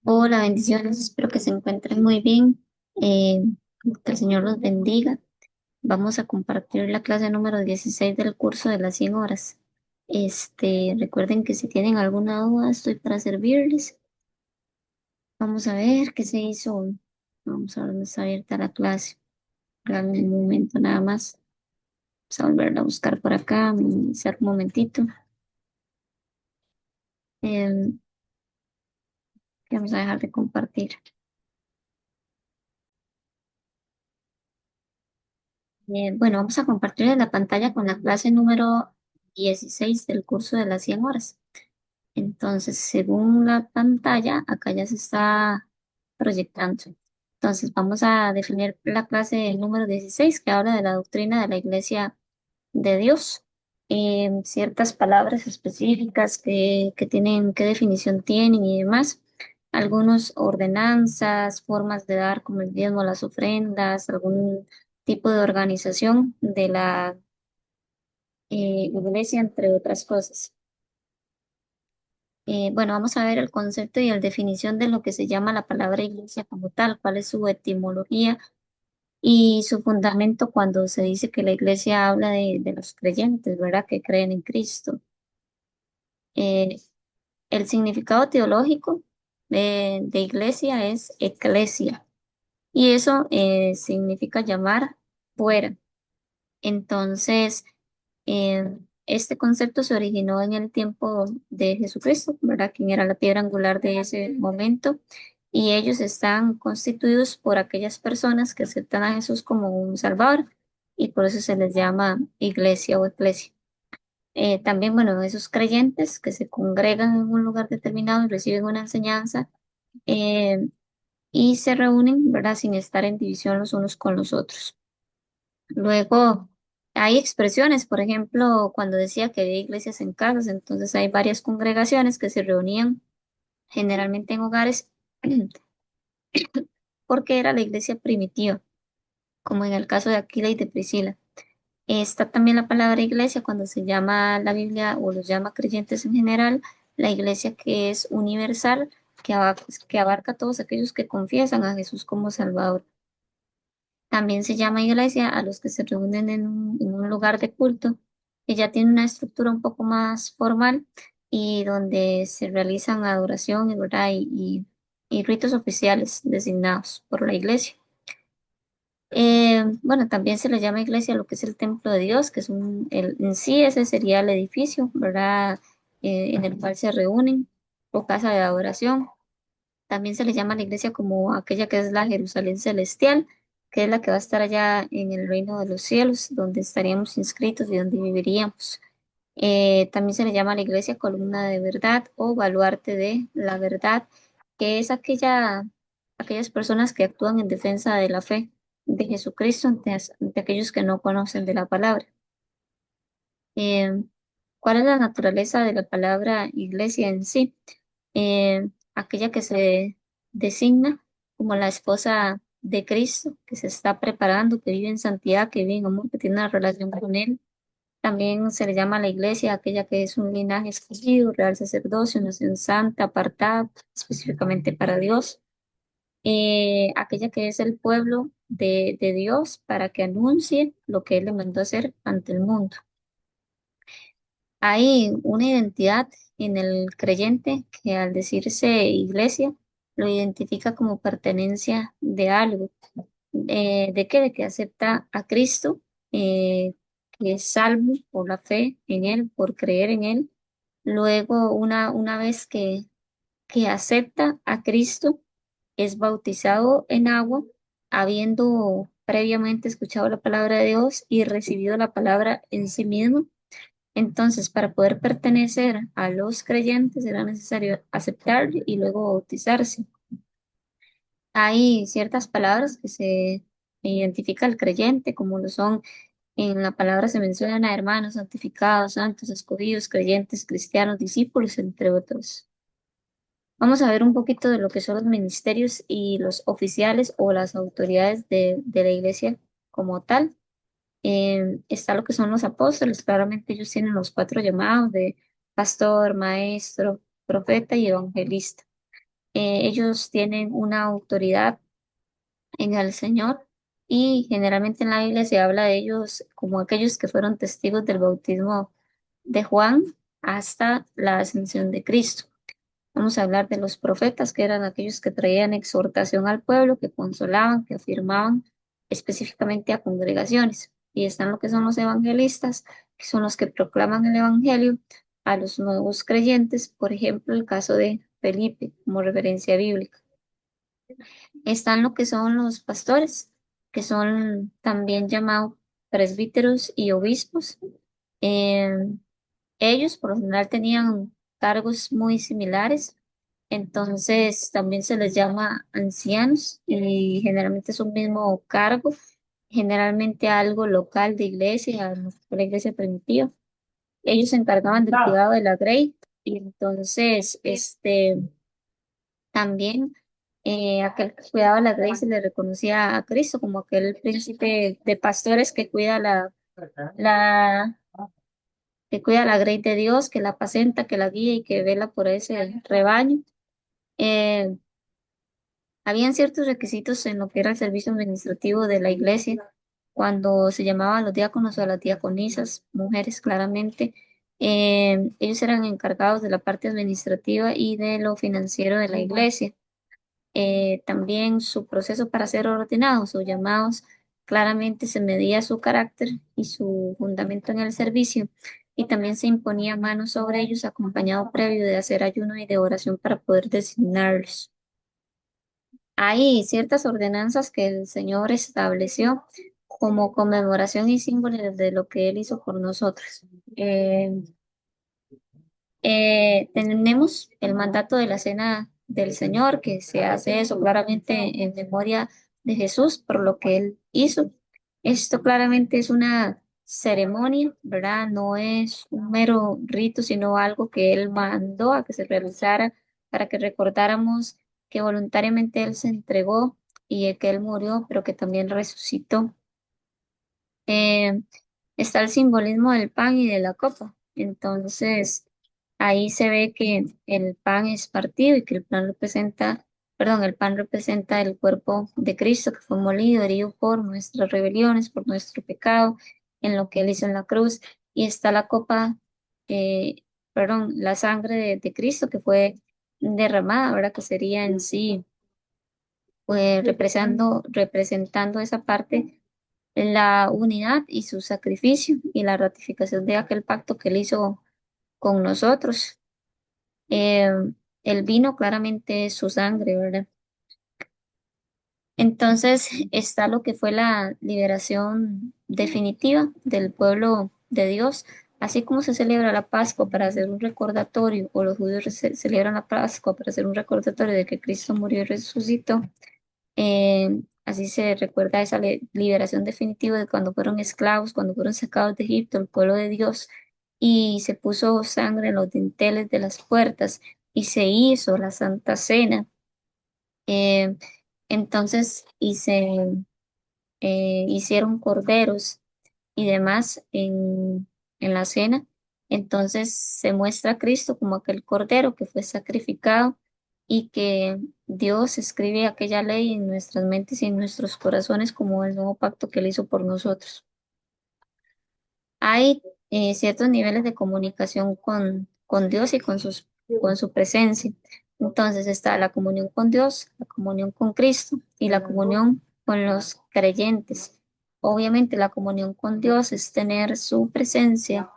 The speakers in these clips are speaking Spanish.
Hola, bendiciones, espero que se encuentren muy bien. Eh, que el Señor los bendiga. Vamos a compartir la clase número 16 del curso de las 100 horas. Recuerden que si tienen alguna duda, estoy para servirles. Vamos a ver qué se hizo hoy. Vamos a ver dónde está abierta la clase. Dame un momento nada más. Vamos a volverla a buscar por acá, iniciar un momentito. Eh, Vamos a dejar de compartir. Bueno, vamos a compartir la pantalla con la clase número 16 del curso de las 100 horas. Entonces, según la pantalla, acá ya se está proyectando. Entonces, vamos a definir la clase número 16 que habla de la doctrina de la Iglesia de Dios. Ciertas palabras específicas que tienen, qué definición tienen y demás. Algunos ordenanzas, formas de dar como el diezmo, las ofrendas, algún tipo de organización de la iglesia, entre otras cosas. Bueno, vamos a ver el concepto y la definición de lo que se llama la palabra iglesia como tal, cuál es su etimología y su fundamento cuando se dice que la iglesia habla de los creyentes, ¿verdad? Que creen en Cristo. Eh, el significado teológico de iglesia es eclesia y eso significa llamar fuera. Entonces, este concepto se originó en el tiempo de Jesucristo, ¿verdad? Quien era la piedra angular de ese momento. Y ellos están constituidos por aquellas personas que aceptan a Jesús como un Salvador y por eso se les llama iglesia o eclesia. También, bueno, esos creyentes que se congregan en un lugar determinado y reciben una enseñanza eh, y se reúnen, ¿verdad? Sin estar en división los unos con los otros. Luego, hay expresiones, por ejemplo, cuando decía que había iglesias en casas, entonces hay varias congregaciones que se reunían generalmente en hogares porque era la iglesia primitiva, como en el caso de Aquila y de Priscila. Está también la palabra iglesia cuando se llama la Biblia o los llama creyentes en general, la iglesia que es universal, que abarca a todos aquellos que confiesan a Jesús como Salvador. También se llama iglesia a los que se reúnen en un lugar de culto que ya tiene una estructura un poco más formal y donde se realizan adoración ¿verdad? Y ritos oficiales designados por la iglesia. Bueno, también se le llama iglesia a lo que es el templo de Dios, que es en sí ese sería el edificio, ¿verdad? En el cual se reúnen, o casa de adoración. También se le llama a la iglesia como aquella que es la Jerusalén celestial, que es la que va a estar allá en el reino de los cielos, donde estaríamos inscritos y donde viviríamos. También se le llama a la iglesia columna de verdad o baluarte de la verdad, que es aquellas personas que actúan en defensa de la fe de Jesucristo ante aquellos que no conocen de la palabra. Eh, ¿Cuál es la naturaleza de la palabra iglesia en sí? Aquella que se designa como la esposa de Cristo, que se está preparando, que vive en santidad, que vive en amor, que tiene una relación con Él. También se le llama a la iglesia aquella que es un linaje escogido, real sacerdocio, nación santa, apartada específicamente para Dios. Aquella que es el pueblo de Dios para que anuncie lo que Él le mandó hacer ante el mundo. Hay una identidad en el creyente que al decirse iglesia lo identifica como pertenencia de algo. ¿De qué? De que acepta a Cristo, que es salvo por la fe en Él, por creer en Él. Luego, una vez que acepta a Cristo, es bautizado en agua, habiendo previamente escuchado la palabra de Dios y recibido la palabra en sí mismo. Entonces, para poder pertenecer a los creyentes era necesario aceptar y luego bautizarse. Hay ciertas palabras que se identifica al creyente, como lo son, en la palabra se mencionan a hermanos, santificados, santos, escogidos, creyentes, cristianos, discípulos, entre otros. Vamos a ver un poquito de lo que son los ministerios y los oficiales o las autoridades de la iglesia como tal. Está lo que son los apóstoles, claramente ellos tienen los 4 llamados de pastor, maestro, profeta y evangelista. Ellos tienen una autoridad en el Señor y generalmente en la Biblia se habla de ellos como aquellos que fueron testigos del bautismo de Juan hasta la ascensión de Cristo. Vamos a hablar de los profetas, que eran aquellos que traían exhortación al pueblo, que consolaban, que afirmaban específicamente a congregaciones. Y están lo que son los evangelistas, que son los que proclaman el evangelio a los nuevos creyentes, por ejemplo, el caso de Felipe como referencia bíblica. Están lo que son los pastores, que son también llamados presbíteros y obispos. Eh, Ellos por lo general tenían cargos muy similares, entonces también se les llama ancianos y generalmente es un mismo cargo, generalmente algo local de iglesia, no fue la iglesia primitiva. Ellos se encargaban del cuidado de la grey y entonces también aquel que cuidaba la grey se le reconocía a Cristo como aquel príncipe de pastores que cuida la, que cuida la grey de Dios, que la apacenta, que la guía y que vela por ese rebaño. Eh, Habían ciertos requisitos en lo que era el servicio administrativo de la iglesia, cuando se llamaban a los diáconos o a las diaconisas, mujeres claramente. Ellos eran encargados de la parte administrativa y de lo financiero de la iglesia. También su proceso para ser ordenados o llamados claramente se medía su carácter y su fundamento en el servicio, y también se imponía mano sobre ellos acompañado previo de hacer ayuno y de oración para poder designarlos. Hay ciertas ordenanzas que el Señor estableció como conmemoración y símbolo de lo que Él hizo por nosotros. Eh, Tenemos el mandato de la Cena del Señor, que se hace eso claramente en memoria de Jesús por lo que Él hizo. Esto claramente es una ceremonia, ¿verdad? No es un mero rito, sino algo que Él mandó a que se realizara para que recordáramos que voluntariamente Él se entregó y que Él murió, pero que también resucitó. Eh, Está el simbolismo del pan y de la copa. Entonces, ahí se ve que el pan es partido y que el pan representa, perdón, el pan representa el cuerpo de Cristo que fue molido, herido por nuestras rebeliones, por nuestro pecado, en lo que Él hizo en la cruz. Y está la copa, eh, perdón, la sangre de Cristo que fue derramada, ahora que sería en sí, pues representando esa parte, la unidad y su sacrificio y la ratificación de aquel pacto que Él hizo con nosotros. Eh, el vino claramente es su sangre, ¿verdad? Entonces está lo que fue la liberación definitiva del pueblo de Dios, así como se celebra la Pascua para hacer un recordatorio, o los judíos celebran la Pascua para hacer un recordatorio de que Cristo murió y resucitó. Así se recuerda esa liberación definitiva de cuando fueron esclavos, cuando fueron sacados de Egipto, el pueblo de Dios, y se puso sangre en los dinteles de las puertas y se hizo la Santa Cena. Eh, entonces, hicieron corderos y demás en la cena. Entonces se muestra a Cristo como aquel cordero que fue sacrificado y que Dios escribe aquella ley en nuestras mentes y en nuestros corazones como el nuevo pacto que Él hizo por nosotros. Hay ciertos niveles de comunicación con Dios y con su presencia. Entonces está la comunión con Dios, la comunión con Cristo y la comunión con los creyentes. Obviamente la comunión con Dios es tener su presencia,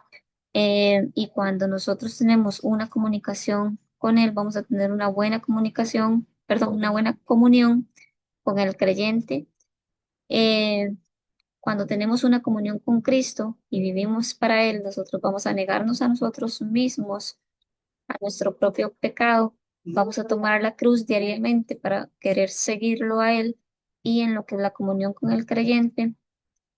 y cuando nosotros tenemos una comunicación con Él, vamos a tener una buena comunicación, perdón, una buena comunión con el creyente. Eh, Cuando tenemos una comunión con Cristo y vivimos para Él, nosotros vamos a negarnos a nosotros mismos, a nuestro propio pecado, vamos a tomar la cruz diariamente para querer seguirlo a Él, y en lo que es la comunión con el creyente,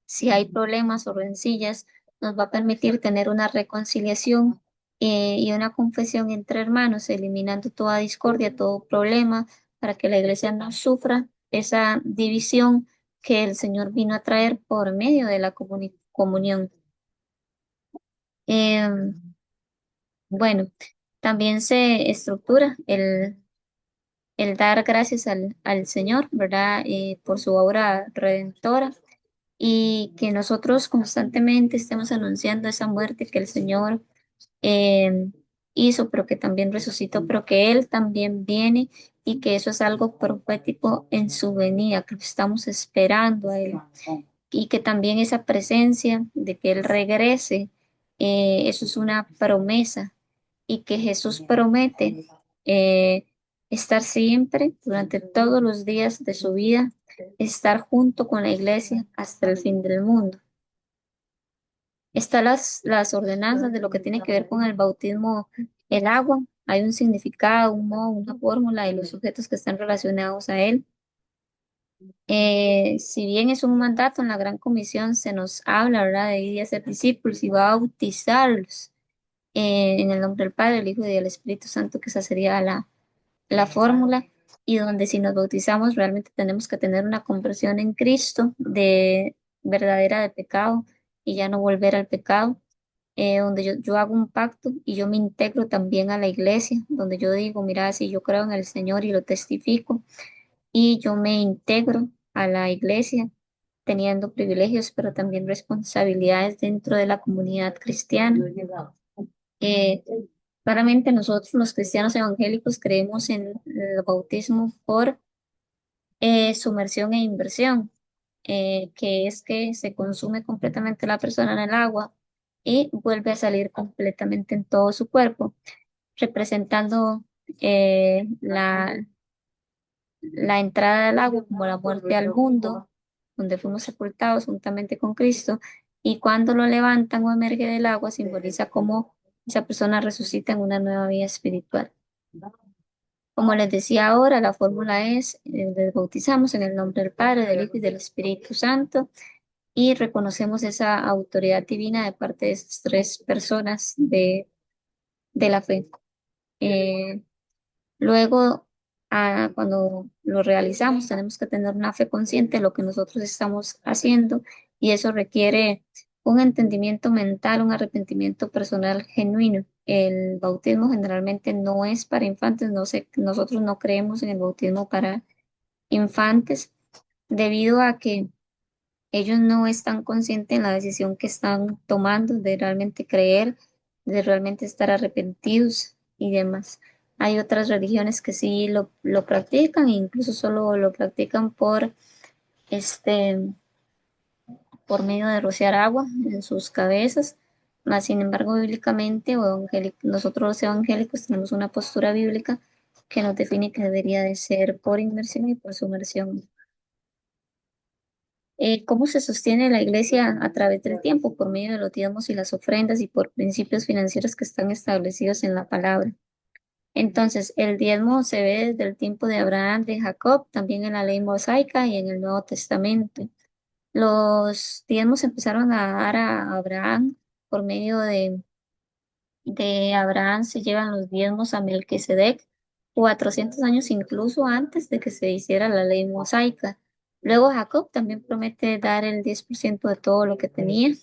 si hay problemas o rencillas, nos va a permitir tener una reconciliación y una confesión entre hermanos, eliminando toda discordia, todo problema, para que la iglesia no sufra esa división que el Señor vino a traer por medio de la comunión. Bueno, también se estructura el dar gracias al Señor, ¿verdad? Por su obra redentora y que nosotros constantemente estemos anunciando esa muerte que el Señor eh, hizo, pero que también resucitó, pero que Él también viene y que eso es algo profético en su venida, que lo estamos esperando a Él y que también esa presencia de que Él regrese, eso es una promesa y que Jesús promete eh, estar siempre durante todos los días de su vida, estar junto con la iglesia hasta el fin del mundo. Están las ordenanzas de lo que tiene que ver con el bautismo, el agua. Hay un significado, un modo, una fórmula de los sujetos que están relacionados a él. Si bien es un mandato en la Gran Comisión, se nos habla, ¿verdad?, de ir a ser discípulos y bautizarlos en el nombre del Padre, el Hijo y del Espíritu Santo, que esa sería la fórmula, y donde si nos bautizamos realmente tenemos que tener una conversión en Cristo de verdadera de pecado y ya no volver al pecado, donde yo hago un pacto y yo me integro también a la iglesia, donde yo digo, mira, si yo creo en el Señor y lo testifico, y yo me integro a la iglesia teniendo privilegios, pero también responsabilidades dentro de la comunidad cristiana. Eh, Claramente nosotros los cristianos evangélicos creemos en el bautismo por sumersión e inversión, que es que se consume completamente la persona en el agua y vuelve a salir completamente en todo su cuerpo, representando la entrada del agua como la muerte al mundo, donde fuimos sepultados juntamente con Cristo, y cuando lo levantan o emerge del agua, simboliza cómo esa persona resucita en una nueva vida espiritual. Como les decía ahora, la fórmula es, les bautizamos en el nombre del Padre, del Hijo y del Espíritu Santo, y reconocemos esa autoridad divina de parte de esas tres personas de la fe. Eh, Luego, cuando lo realizamos, tenemos que tener una fe consciente de lo que nosotros estamos haciendo y eso requiere un entendimiento mental, un arrepentimiento personal genuino. El bautismo generalmente no es para infantes, no sé, nosotros no creemos en el bautismo para infantes debido a que ellos no están conscientes en la decisión que están tomando de realmente creer, de realmente estar arrepentidos y demás. Hay otras religiones que sí lo practican e incluso solo lo practican este, por medio de rociar agua en sus cabezas. Mas, sin embargo, bíblicamente nosotros los evangélicos tenemos una postura bíblica que nos define que debería de ser por inmersión y por sumersión. ¿Cómo se sostiene la iglesia a través del tiempo? Por medio de los diezmos y las ofrendas y por principios financieros que están establecidos en la palabra. Entonces, el diezmo se ve desde el tiempo de Abraham, de Jacob, también en la ley mosaica y en el Nuevo Testamento. Los diezmos empezaron a dar a Abraham por medio de Abraham se llevan los diezmos a Melquisedec, 400 años incluso antes de que se hiciera la ley mosaica. Luego Jacob también promete dar el 10% de todo lo que tenía.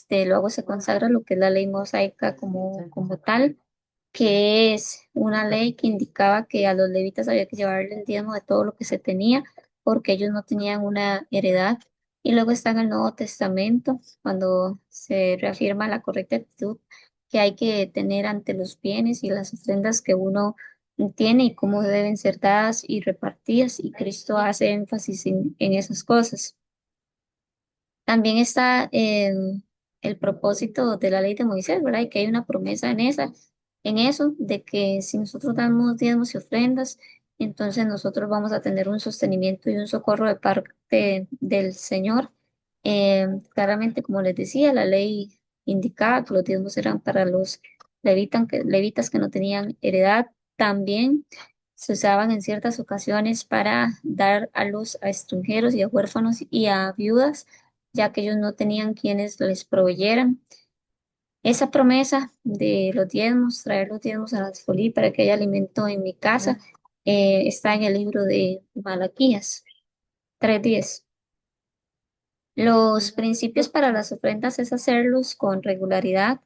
Luego se consagra lo que es la ley mosaica como tal, que es una ley que indicaba que a los levitas había que llevarle el diezmo de todo lo que se tenía, porque ellos no tenían una heredad. Y luego está en el Nuevo Testamento, cuando se reafirma la correcta actitud que hay que tener ante los bienes y las ofrendas que uno tiene y cómo deben ser dadas y repartidas. Y Cristo hace énfasis en esas cosas. También está el propósito de la ley de Moisés, ¿verdad? Y que hay una promesa en eso, de que si nosotros damos diezmos y ofrendas, entonces nosotros vamos a tener un sostenimiento y un socorro de parte del Señor. Claramente, como les decía, la ley indicaba que los diezmos eran para los levitas que no tenían heredad. También se usaban en ciertas ocasiones para dar a luz a extranjeros y a huérfanos y a viudas ya que ellos no tenían quienes les proveyeran. Esa promesa de los diezmos, traer los diezmos a la alfolí para que haya alimento en mi casa, está en el libro de Malaquías 3:10. Los principios para las ofrendas es hacerlos con regularidad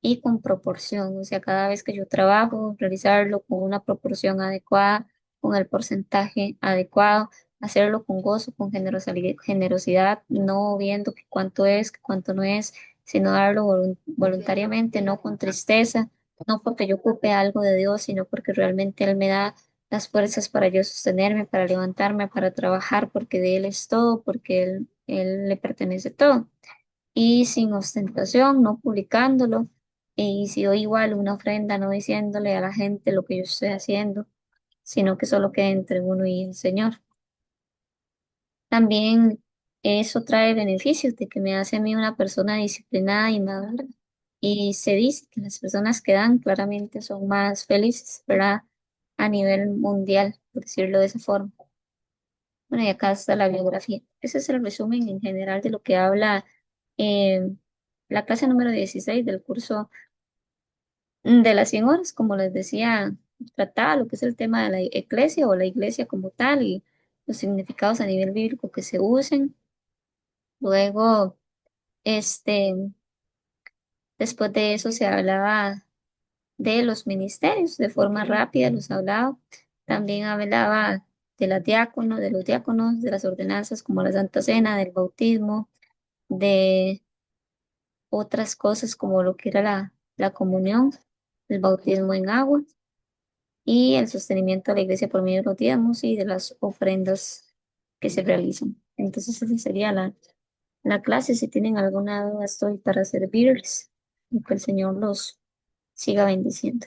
y con proporción, o sea, cada vez que yo trabajo, realizarlo con una proporción adecuada con el porcentaje adecuado, hacerlo con gozo, con generosidad, no viendo que cuánto es, que cuánto no es, sino darlo voluntariamente, no con tristeza, no porque yo ocupe algo de Dios, sino porque realmente Él me da las fuerzas para yo sostenerme, para levantarme, para trabajar, porque de Él es todo, porque Él le pertenece todo. Y sin ostentación, no publicándolo. Y si doy igual una ofrenda, no diciéndole a la gente lo que yo estoy haciendo, sino que solo quede entre uno y el Señor. También eso trae beneficios de que me hace a mí una persona disciplinada y madura. Y se dice que las personas que dan claramente son más felices, ¿verdad? A nivel mundial, por decirlo de esa forma. Bueno, y acá está la biografía. Ese es el resumen en general de lo que habla eh, la clase número 16 del curso de las 100 horas. Como les decía, trataba lo que es el tema de la iglesia o la iglesia como tal y los significados a nivel bíblico que se usen. Luego, este, después de eso se hablaba de los ministerios de forma rápida, los hablaba. También hablaba de los diáconos, de las ordenanzas como la Santa Cena, del bautismo, de otras cosas como lo que era la comunión, el bautismo en agua y el sostenimiento de la iglesia por medio de los diezmos y de las ofrendas que se realizan. Entonces, esa sería la clase. Si tienen alguna duda, estoy para servirles y que el Señor los siga bendiciendo.